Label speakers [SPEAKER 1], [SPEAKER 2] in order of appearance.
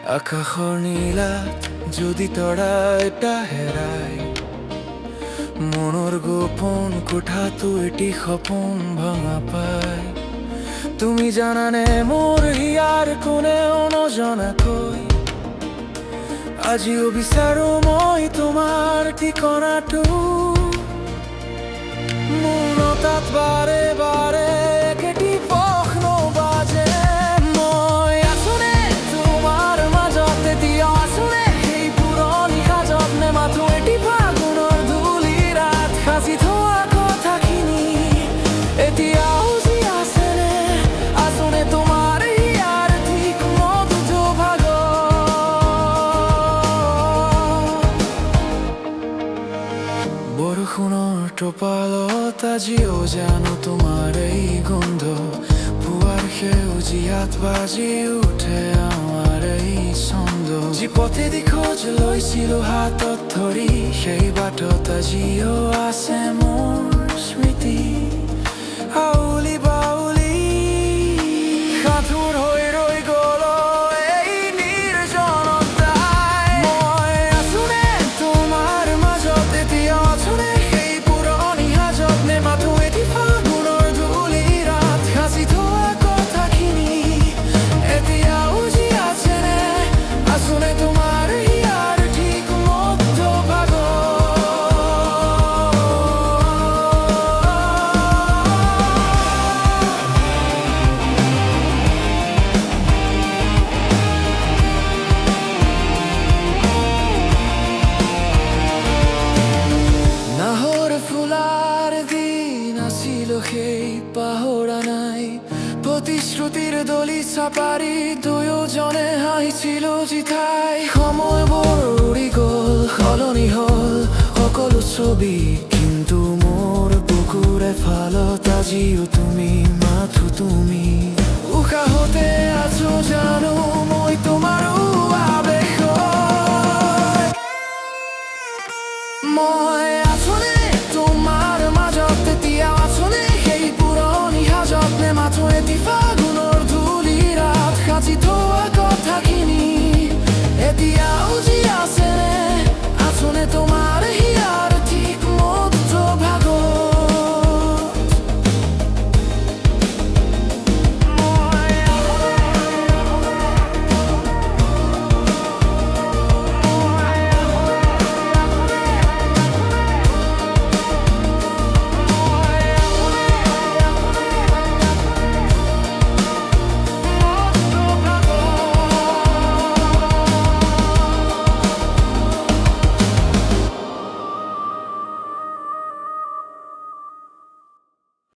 [SPEAKER 1] আকাশৰ নীলাত যদি তৰা এটা হেৰাই, মনৰ গোপন কোঠাটো এটি সপোন ভাঙা পায়। তুমি জানানে মোৰ হিয়াৰ কোনেও নজনাকৈ আজিও বিচাৰো মই তোমাৰ ঠিকনাটো। মোৰ তাত বাৰে বাৰে একেটি প্ৰশ্ন বাজে, মই আছোনে তোমাৰ মাজত, এতিয়া আছোনে সেই পুৰণি সাজত, নে মাথো এটি ফাগুনৰ ধূলি ৰাত সাজি থোৱা কথাখিনি এতিয়াও জি আছেনে? আছোনে তোমাৰ হিয়াৰ ঠিক মধুটো ভাগত? বৰষুণৰ টোপালত আজিও জানো তোমাৰ এই গোন্ধ, পুৱাৰ সেউজীয়াত বাজি উঠে আমাৰ এই ছন্দ। যি পথেদি খোজ লৈছিলো হাতত ধৰি, সেই বাটত আজিও আছে মোৰ স্মৃতি। আউলি বাউলি সাধুৰ হৈ ৰৈ গ'ল এই নিৰ্জনতাই। মই আছোনে তোমাৰ মাজত, এতিয়া আছোনে সেই পুৰণি সাজত, নে মাথো এটি ফাগুনৰ ধূলি ৰাত সাজি থোৱা কথাখিনি এতিয়াও জি আছেনে? আছোনে তোমাৰ হিয়াৰ ঠিক মধ্যভাগত? নাহৰ ফুলাৰ দিন আছিল সেই পাহৰা নাই, প্ৰতিশ্ৰুতিৰ দলি চাপাৰি দুয়োজনে হাঁহিছিলো জিঠাই। সময়বোৰ উৰি গ'ল, সলনি হ'ল সকলো ছবি, কিন্তু মোৰ বুকুৰ এফালত আজিও তুমি, মাথো তুমি। উশাহতে আছো জানো মই তোমাৰো আৱেশত। মই আছো